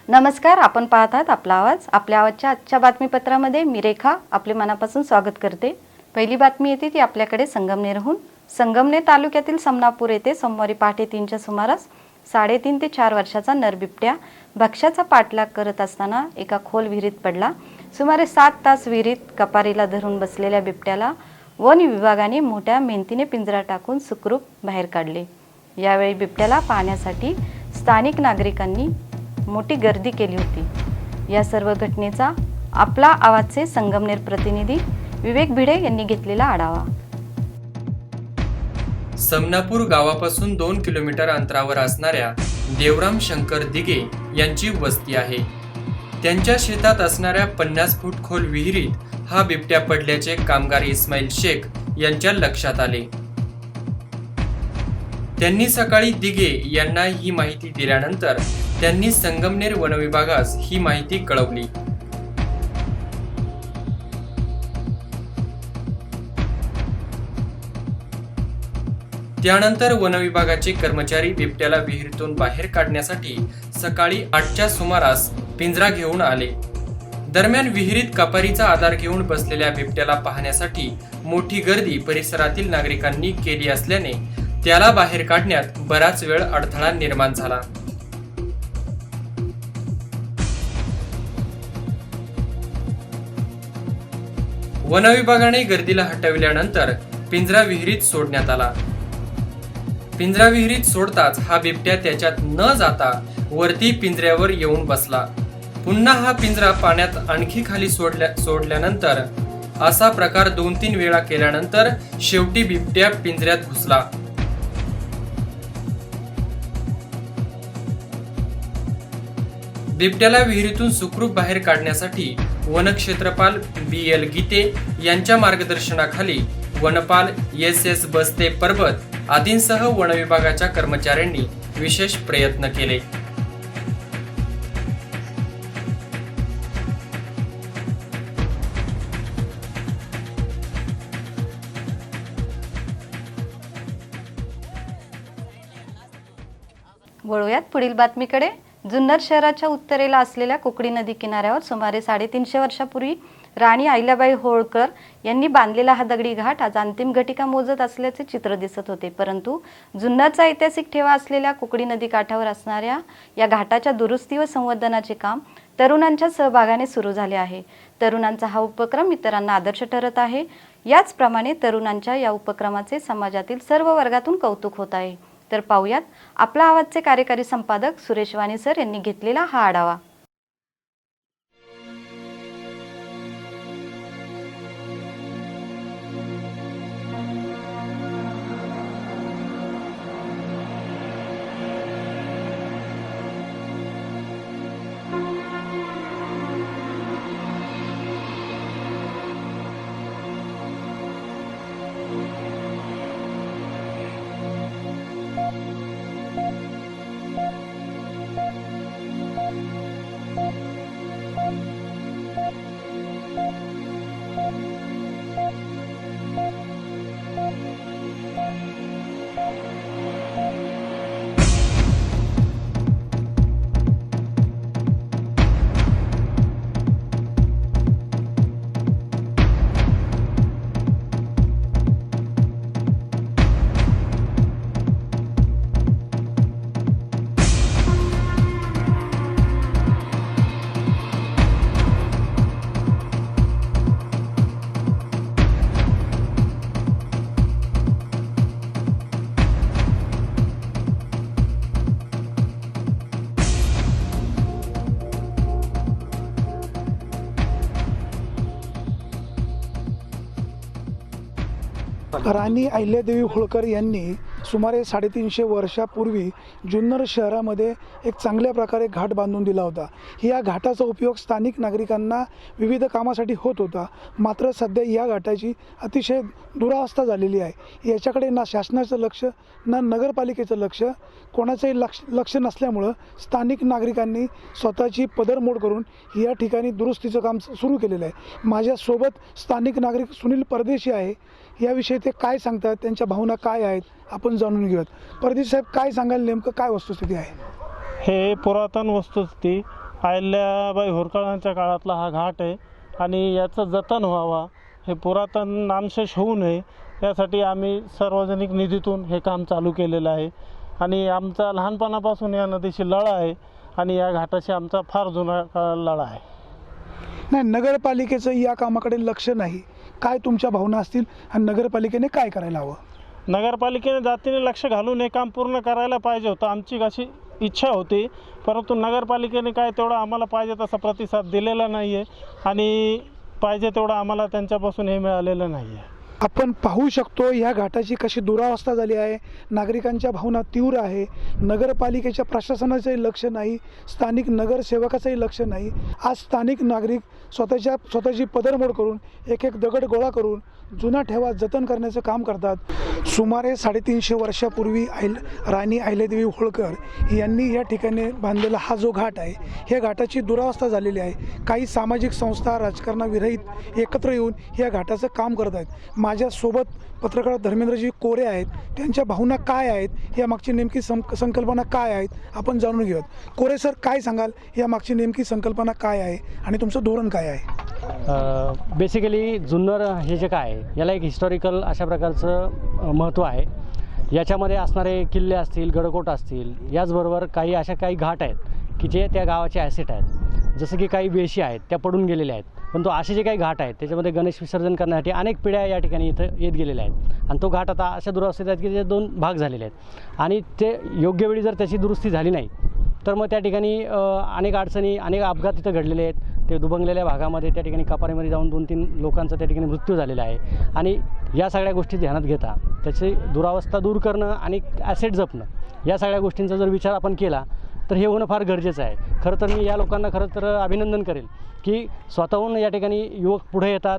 नमस्कार, आपण पाहत आहात आपला आवाज. आपल्या आवाजच्या आजच्या बातमीपत्रामध्ये मी रेखा आपले मनापासून स्वागत करते. पहिली बातमी येते ती आपल्याकडे संगमनेरहून. संगमनेर तालुक्यातील समनापूर येथे सोमवारी पहाटे 3च्या सुमारास 3.5 ते 4 वर्षाचा नर बिबट्या भक्ष्याचा पाठलाग करत असताना एका खोल विहिरीत पडला. सुमारे 7 तास विहिरीत कपारीला धरून बसलेल्या बिबट्याला वन विभागाने मोठ्या मेहनतीने पिंजरा टाकून सुखरूप बाहेर काढले. यावेळी बिबट्याला पाहण्यासाठी स्थानिक नागरिकांनी मोठी गर्दी केली होती. या सर्व घटनेचा आपला आवाजचे संगमनेर प्रतिनिधी विवेक भिडे यांनी घेतलेला आढावा. समनापूर गावापासून 2 किलोमीटर अंतरावर असणाऱ्या देवराम शंकर दिघे यांची वस्ती आहे. त्यांच्या शेतात असणाऱ्या 50 फूट खोल विहिरीत हा बिबट्या पडल्याचे कामगार इस्माईल शेख यांच्या लक्षात आले. त्यांनी सकाळी दिघे यांना ही माहिती दिल्यानंतर त्यांनी संगमनेर वनविभागास ही माहिती कळवली. त्यानंतर वनविभागाचे कर्मचारी बिबट्याला विहिरीतून बाहेर काढण्यासाठी सकाळी 8च्या सुमारास पिंजरा घेऊन आले. दरम्यान विहिरीत कपारीचा आधार घेऊन बसलेल्या बिबट्याला पाहण्यासाठी मोठी गर्दी परिसरातील नागरिकांनी केली असल्याने त्याला बाहेर काढण्यात बराच वेळ अडथळा निर्माण झाला. वनविभागाने गर्दीला हटविल्यानंतर पिंजरा विहिरीत सोडण्यात आला. पिंजरा विहिरीत सोडताच हा बिबट्या त्याच्यात न जाता वरती पिंजऱ्यावर येऊन बसला. पुन्हा हा पिंजरा पाण्यात आणखी खाली सोडल्यानंतर असा प्रकार 2-3 वेळा केल्यानंतर शेवटी बिबट्या पिंजऱ्यात घुसला. बिबट्याला विहिरीतून सुखरूप बाहेर काढण्यासाठी वनक्षेत्रपाल BL गीते यांच्या मार्गदर्शनाखाली वनपाल SS बस्ते पर्वत आदींसह वनविभागाच्या कर्मचाऱ्यांनी विशेष प्रयत्न केले. वळूयात पुढील बातमीकडे. जुन्नर शहराच्या उत्तरेला असलेल्या कुकडी नदी किनाऱ्यावर सुमारे 350 वर्षापूर्वी राणी अहिल्याबाई होळकर यांनी बांधलेला हा दगडी घाट आज अंतिम घटिका मोजत असल्याचे चित्र दिसत होते. परंतु जुन्नरचा ऐतिहासिक ठेवा असलेल्या कुकडी नदी काठावर असणाऱ्या या घाटाच्या दुरुस्ती व संवर्धनाचे काम तरुणांच्या सहभागाने सुरू झाले आहे. तरुणांचा हा उपक्रम इतरांना आदर्श ठरत आहे. याचप्रमाणे तरुणांच्या या उपक्रमाचे समाजातील सर्व वर्गातून कौतुक होत आहे. तर पाहूयात आपला आवाजचे कार्यकारी संपादक सुरेश वाणी सर यांनी घेतलेला हा आढावा. राणी अहिल्यादेवी होळकर यांनी सुमारे 350 वर्षापूर्वी जुन्नर शहरामध्ये एक चांगल्या प्रकारे घाट बांधून दिला होता. या घाटाचा उपयोग स्थानिक नागरिकांना विविध कामासाठी होत होता. मात्र सध्या या घाटाची अतिशय दुरावस्था झालेली आहे. याच्याकडे ना शासनाचं लक्ष ना नगरपालिकेचं लक्ष, कोणाचंही लक्ष नसल्यामुळं स्थानिक नागरिकांनी स्वतःची पदरमोड करून या ठिकाणी दुरुस्तीचं काम सुरू केलेलं आहे. माझ्यासोबत स्थानिक नागरिक सुनील परदेशी आहे. याविषयी ते काय सांगतात, त्यांच्या भावना काय आहेत आपण जाणून घेऊयात. परदेशी साहेब, काय सांगाल, नेमकं काय वस्तुस्थिती आहे? हे पुरातन वस्तुस्थिती अहिल्याबाई होळकरांच्या काळातला हा घाट आहे आणि याचं जतन व्हावा, हे पुरातन नामशेष होऊ नये यासाठी आम्ही सार्वजनिक निधीतून हे काम चालू केलेलं आहे. आणि आमचा लहानपणापासून या नदीशी लढा आहे आणि या घाटाशी आमचा फार जुना लढा आहे. नाही, नगरपालिकेचं या कामाकडे लक्ष नाही, काय तुमच्या भावना असतील आणि नगरपालिकेने काय करायला हवं? नगरपालिकेने जातीने लक्ष घालून हे काम पूर्ण करायला पाहिजे होतं, आमची अशी इच्छा होती. परंतु नगरपालिकेने काय तेवढा आम्हाला पाहिजे तसा प्रतिसाद दिलेला नाही आहे आणि पाहिजे तेवढं आम्हाला त्यांच्यापासून हे मिळालेलं नाही आहे. आपण पाहू शकतो ह्या घाटाची कशी दुरावस्था झाली आहे. नागरिकांच्या भावना तीव्र आहे. नगरपालिकेच्या प्रशासनाचंही लक्ष नाही, स्थानिक नगरसेवकाचंही लक्ष नाही. आज स्थानिक नागरिक स्वतःची पदरमोड करून एक एक दगड गोळा करून जुना ठेवा जतन करण्याचं काम करतात. सुमारे 350 वर्षापूर्वी राणी अहिल्यादेवी होळकर यांनी या ठिकाणी बांधलेला हा जो घाट आहे, ह्या घाटाची दुरावस्था झालेली आहे. काही सामाजिक संस्था राजकारणाविरहित एकत्र येऊन या घाटाचं काम करत आहेत. माझ्यासोबत पत्रकार धर्मेंद्रजी कोरे आहेत. त्यांच्या भावना काय आहेत, यामागची नेमकी संकल्पना काय आहेत, आपण जाणून घेऊयात. कोरे सर, काय सांगाल, यामागची नेमकी संकल्पना काय आहे आणि तुमचं धोरण काय आहे? बेसिकली जुन्नर हे जे काय आहे याला एक हिस्टॉरिकल अशा प्रकारचं महत्त्व आहे. याच्यामध्ये असणारे किल्ले असतील, गडकोट असतील, याचबरोबर काही घाट आहेत की जे त्या गावाचे ॲसेट आहेत. जसं की काही वेशी आहेत त्या पडून गेलेल्या आहेत, पण असे जे काही घाट आहेत त्याच्यामध्ये गणेश विसर्जन करण्यासाठी अनेक पिढ्या या ठिकाणी इथं येत गेलेल्या आहेत. आणि तो घाट आता अशा दुरावस्थेत आहेत की त्याचे 2 भाग झालेले आहेत आणि ते योग्य वेळी जर त्याची दुरुस्ती झाली नाही तर मग त्या ठिकाणी अनेक अडचणी, अनेक अपघात तिथं घडलेले आहेत. ते दुभंगलेल्या भागामध्ये त्या ठिकाणी कपारीमध्ये जाऊन 2-3 लोकांचा त्या ठिकाणी मृत्यू झालेला आहे. आणि या सगळ्या गोष्टी ध्यानात घेता त्याची दुरावस्था दूर करणं आणि ॲसेट जपणं, या सगळ्या गोष्टींचा जर विचार आपण केला तर हे होणं फार गरजेचं आहे. खरं तर मी या लोकांना अभिनंदन करेल की स्वतःहून या ठिकाणी युवक पुढे येतात,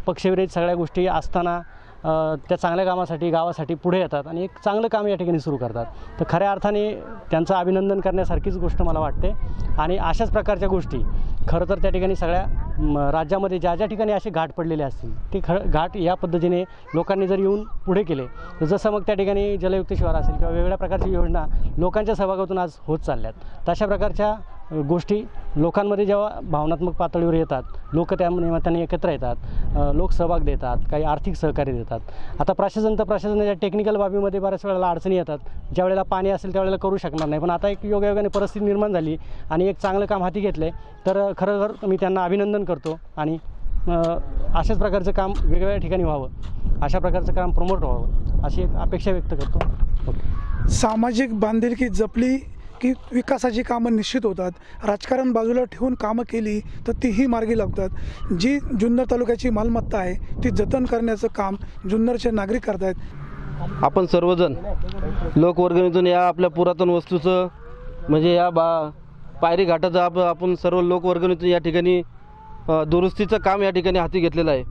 पक्षविरहित सगळ्या गोष्टी असताना त्या चांगल्या कामासाठी, गावासाठी पुढे येतात आणि एक चांगलं काम या ठिकाणी सुरू करतात. तर खऱ्या अर्थाने त्यांचं अभिनंदन करण्यासारखीच गोष्ट मला वाटते. आणि अशाच प्रकारच्या गोष्टी खरं तर त्या ठिकाणी सगळ्या राज्यामध्ये ज्या ठिकाणी असे घाट पडलेले असतील ते घाट या पद्धतीने लोकांनी जर येऊन पुढे केले तर जसं मग त्या ठिकाणी जलयुक्त शिवार असेल किंवा वेगवेगळ्या प्रकारची योजना लोकांच्या सहभागातून आज होत चालल्यात. तशा प्रकारच्या गोष्टी लोकांमध्ये जेव्हा भावनात्मक पातळीवर येतात, लोक त्या निमित्ताने एकत्र येतात, लोक सहभाग देतात, काही आर्थिक सहकार्य देतात. आता प्रशासनाच्या टेक्निकल बाबीमध्ये बऱ्याच वेळेला अडचणी येतात. ज्या वेळेला पाणी असेल त्यावेळेला करू शकणार नाही, पण आता एक योगायोगाने परिस्थिती निर्माण झाली आणि एक चांगलं काम हाती घेतलं तर खरं मी त्यांना अभिनंदन करतो. आणि अशाच प्रकारचं काम वेगवेगळ्या ठिकाणी व्हावं, अशा प्रकारचं काम प्रमोट व्हावं अशी एक अपेक्षा व्यक्त करतो. सामाजिक बांधिलकी जपली की विकासाची कामं निश्चित होतात. राजकारण बाजूला ठेवून कामं केली तर तीही मार्गी लागतात. जी जुन्नर तालुक्याची मालमत्ता आहे ती जतन करण्याचं काम जुन्नरचे नागरिक करत आहेत. आपण सर्वजण लोकवर्गणीतून या आपल्या पुरातन वस्तूचं म्हणजे या पायरी घाटाचं आपण सर्व लोकवर्गणीतून या ठिकाणी दुरुस्तीचं काम या ठिकाणी हाती घेतलेलं आहे.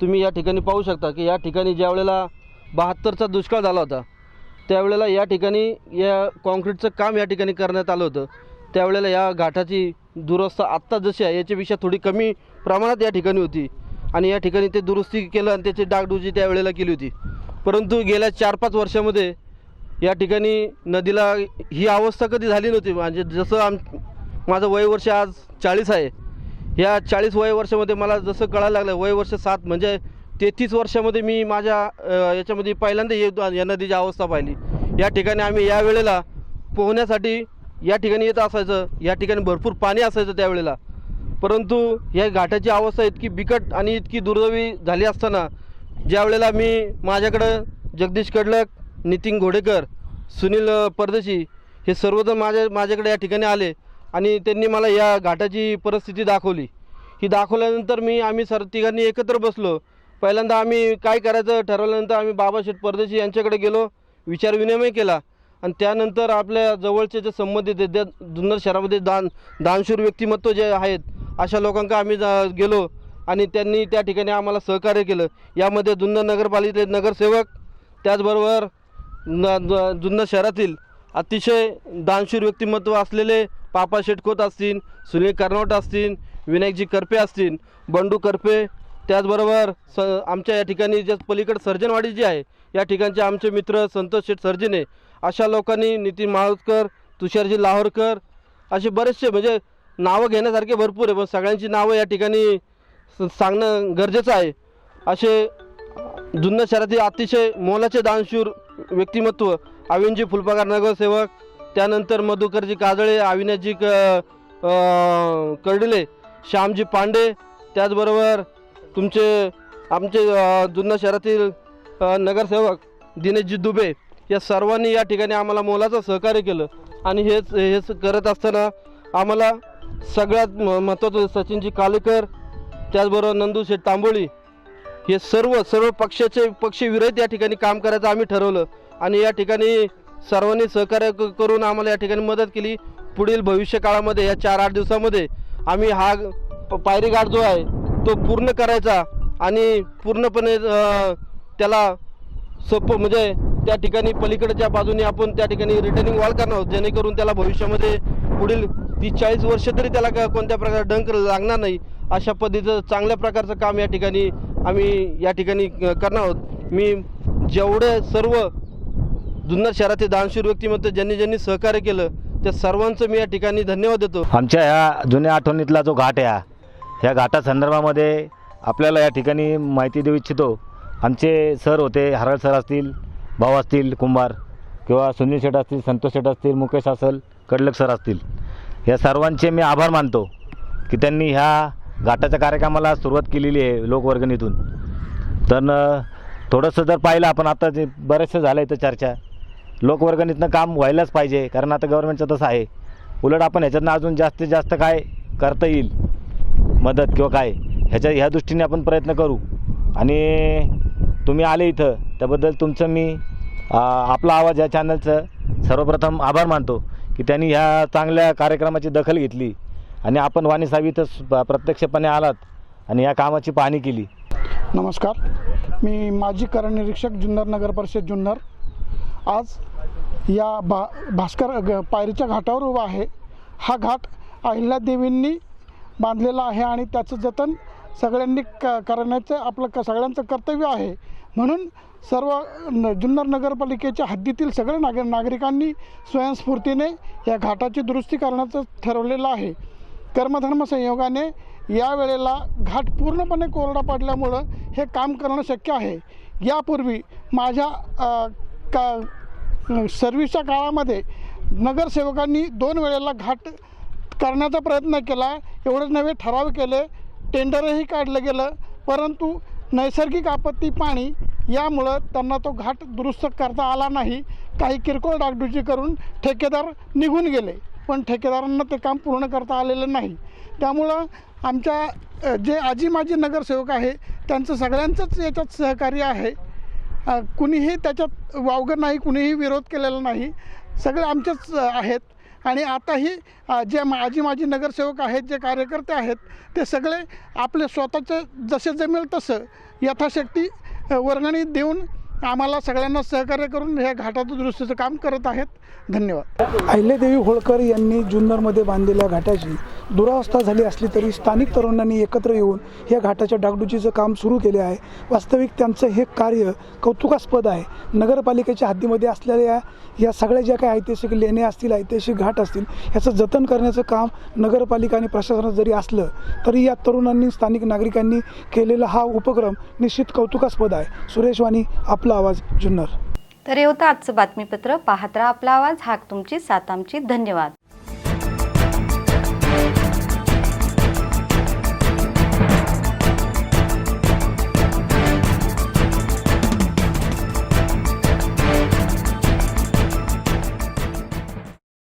तुम्ही या ठिकाणी पाहू शकता की या ठिकाणी ज्या वेळेला 72चा दुष्काळ झाला होता त्यावेळेला या ठिकाणी या कॉन्क्रीटचं काम या ठिकाणी करण्यात आलं होतं. त्यावेळेला या घाटाची दुरवस्था आत्ता जशी आहे याच्यापेक्षा थोडी कमी प्रमाणात या ठिकाणी होती आणि या ठिकाणी ते दुरुस्ती केलं आणि त्याची डागडुजी त्यावेळेला केली होती. परंतु गेल्या 4-5 वर्षामध्ये या ठिकाणी नदीला ही अवस्था कधी झाली नव्हती. म्हणजे जसं माझं वयवर्ष आज 40 आहे, या 40 वयवर्षामध्ये मला जसं कळायला लागलं वयवर्ष 7 म्हणजे 33 वर्षामध्ये मी माझ्या याच्यामध्ये पहिल्यांदा या नदीची अवस्था पाहिली. या ठिकाणी आम्ही या वेळेला पोहण्यासाठी या ठिकाणी येत असायचं. या ठिकाणी भरपूर पाणी असायचं त्यावेळेला. परंतु या घाटाची अवस्था इतकी बिकट आणि इतकी दुर्दैवी झाली असताना ज्या वेळेला मी माझ्याकडं जगदीश कडलक, नितीन घोडेकर, सुनील परदेशी हे सर्वजण माझ्याकडे या ठिकाणी आले आणि त्यांनी मला या घाटाची परिस्थिती दाखवली. ही दाखवल्यानंतर आम्ही तिघांनी एकत्र बसलो. पहिल्यांदा आम्ही काय करायचं ठरवल्यानंतर आम्ही बाबाशेठ परदेशी यांच्याकडे गेलो, विचारविनिमय केला आणि त्यानंतर आपल्या जवळचे जे संबंधित जुन्नर शहरामध्ये दानशूर व्यक्तिमत्व जे आहेत अशा लोकांना आम्ही गेलो आणि त्यांनी त्या ठिकाणी आम्हाला सहकार्य केलं. यामध्ये जुन्नर नगरपालिकेचे नगरसेवक, त्याचबरोबर जुन्नर शहरातील अतिशय दानशूर व्यक्तिमत्व असलेले पापा शेटकोत असतील, सुनील कर्नवट असतील, विनायकजी करपे असतील, बंडू करपे, त्याचबरोबर आमच्या या ठिकाणी जे पलीकडे सर्जनवाडी जी आहे या ठिकाणचे आमचे मित्र संतोष शेठ सर्जने, अशा लोकांनी, नितीन माळुसकर, तुषारजी लाहोरकर, असे बरेचसे म्हणजे नावं घेण्यासारखे भरपूर आहे, पण सगळ्यांची नावं या ठिकाणी सांगणं गरजेचं आहे. असे जुन्नर शहरातील अतिशय मोलाचे दानशूर व्यक्तिमत्व अविनजी फुलपगार नगरसेवक, त्यानंतर मधुकरजी काजळे, अविनाशजी कर्डिले, श्यामजी पांडे, त्याचबरोबर आमचे जुन्नर शहरातील नगरसेवक दिनेशजी दुबे, या सर्वांनी या ठिकाणी आम्हाला मोलाचं सहकार्य केलं. आणि हेच करत असताना आम्हाला सगळ्यात महत्त्वाचं सचिनजी कालेकर, त्याचबरोबर नंदूशेठ तांबोळी, हे सर्व पक्षविरहित या ठिकाणी काम करायचं आम्ही ठरवलं. आणि या ठिकाणी सर्वांनी सहकार्य करून आम्हाला या ठिकाणी मदत केली. पुढील भविष्य काळामध्ये या 4-8 दिवसामध्ये आम्ही हा पायरी घाट जो आहे तो पूर्ण करायचा आणि पूर्णपणे त्याला म्हणजे त्या ठिकाणी पलीकडच्या बाजूने आपण त्या ठिकाणी रिटर्निंग वॉल करणार आहोत, जेणेकरून त्याला भविष्यामध्ये पुढील 30-40 वर्ष तरी त्याला कोणत्या प्रकारे डंक लागणार नाही, अशा पद्धतीचं चांगल्या प्रकारचं काम या ठिकाणी आम्ही या ठिकाणी करणार आहोत. मी जेवढे सर्व जुन्नर शहरातील दानशूर व्यक्तिमत्व ज्यांनी सहकार्य केलं त्या सर्वांचं मी या ठिकाणी धन्यवाद देतो. आमच्या ह्या जुन्या आठवणीतला जो घाट आहे ह्या घाटासंदर्भामध्ये आपल्याला या ठिकाणी माहिती देऊ इच्छितो. आमचे सर होते, हरळ सर असतील, भाऊ असतील कुंभार, किंवा सुनील शेठ असतील, संतोष शेठ असतील, मुकेश असेल, कडलक सर असतील, या सर्वांचे मी आभार मानतो की त्यांनी ह्या घाटाच्या कार्यक्रमाला सुरुवात केलेली आहे लोकवर्गणीतून. तर थोडंसं जर पाहिलं आपण, आता जे बरेचसं झालं आहे तर चर्चा, लोकवर्गणीतनं काम व्हायलाच पाहिजे, कारण आता गव्हर्नमेंटचं तसं आहे. उलट आपण ह्याच्यातनं अजून जास्तीत जास्त काय करता येईल मदत किंवा काय ह्या दृष्टीने आपण प्रयत्न करू. आणि तुम्ही आले इथं त्याबद्दल तुमचं मी आपला आवाज या चॅनलचं सर्वप्रथम आभार मानतो की त्यांनी ह्या चांगल्या कार्यक्रमाची दखल घेतली आणि आपण वाणी साहेब इथं प्रत्यक्षपणे आलात आणि या कामाची पाहणी केली. नमस्कार, मी माजी कार्यनिरीक्षक जुन्नर नगर परिषद जुन्नर. आज या भास्कर पायरीच्या घाटावर उभा आहे. हा घाट अहिल्यादेवींनी बांधलेला आहे आणि त्याचं जतन सगळ्यांनी करण्याचं आपलं सगळ्यांचं कर्तव्य आहे. म्हणून सर्व जुन्नर नगरपालिकेच्या हद्दीतील सगळे नागरिकांनी स्वयंस्फूर्तीने या घाटाची दुरुस्ती करण्याचं ठरवलेलं आहे. कर्मधर्म संयोगाने या वेळेला घाट पूर्णपणे कोरडा पडल्यामुळं हे काम करणं शक्य आहे. यापूर्वी माझ्या सर्व्हिसच्या काळामध्ये नगरसेवकांनी 2 वेळेला घाट करण्याचा प्रयत्न केला. एवढंच नव्हे, ठराव केले, टेंडरही काढलं गेलं, परंतु नैसर्गिक आपत्ती पाणी यामुळं त्यांना तो घाट दुरुस्त करता आला नाही. काही किरकोळ डागडुजी करून ठेकेदार निघून गेले, पण ठेकेदारांना ते काम पूर्ण करता आलेलं नाही. त्यामुळं आमच्या जे आजी माजी नगरसेवक आहे त्यांचं सगळ्यांचंच याच्यात सहकार्य आहे. कुणीही त्याच्यात वावगं नाही, कुणीही विरोध केलेला नाही, सगळे आमचेच आहेत. आणि आताही जे आजी माजी नगरसेवक आहेत, जे कार्यकर्ते आहेत, ते सगळे आपले स्वतःचे जसे जमेल तसं यथाशक्ती वर्गणी देऊन आम्हाला सगळ्यांना सहकार्य करून ह्या घाटाचं दुरुस्तीचं काम करत आहेत. धन्यवाद. अहिल्यादेवी होळकर यांनी जुन्नरमध्ये बांधलेल्या घाटाची दुरावस्था झाली असली तरी स्थानिक तरुणांनी एकत्र येऊन या घाटाच्या डागडुजीचं काम सुरू केले आहे. वास्तविक त्यांचं हे कार्य कौतुकास्पद आहे. नगरपालिकेच्या हद्दीमध्ये असलेल्या या सगळ्या ज्या काही ऐतिहासिक लेणे असतील, ऐतिहासिक घाट असतील, ह्याचं जतन करण्याचं काम नगरपालिका आणि प्रशासनात जरी असलं तरी या तरुणांनी, स्थानिक नागरिकांनी केलेला हा उपक्रम निश्चित कौतुकास्पद आहे. सुरेश वाणी, आपला आवाज, जुन्नर. तर हे होतं आजचं बातमीपत्र. पाहत राहा आपला आवाज, हाक तुमची, साथ आमची. धन्यवाद.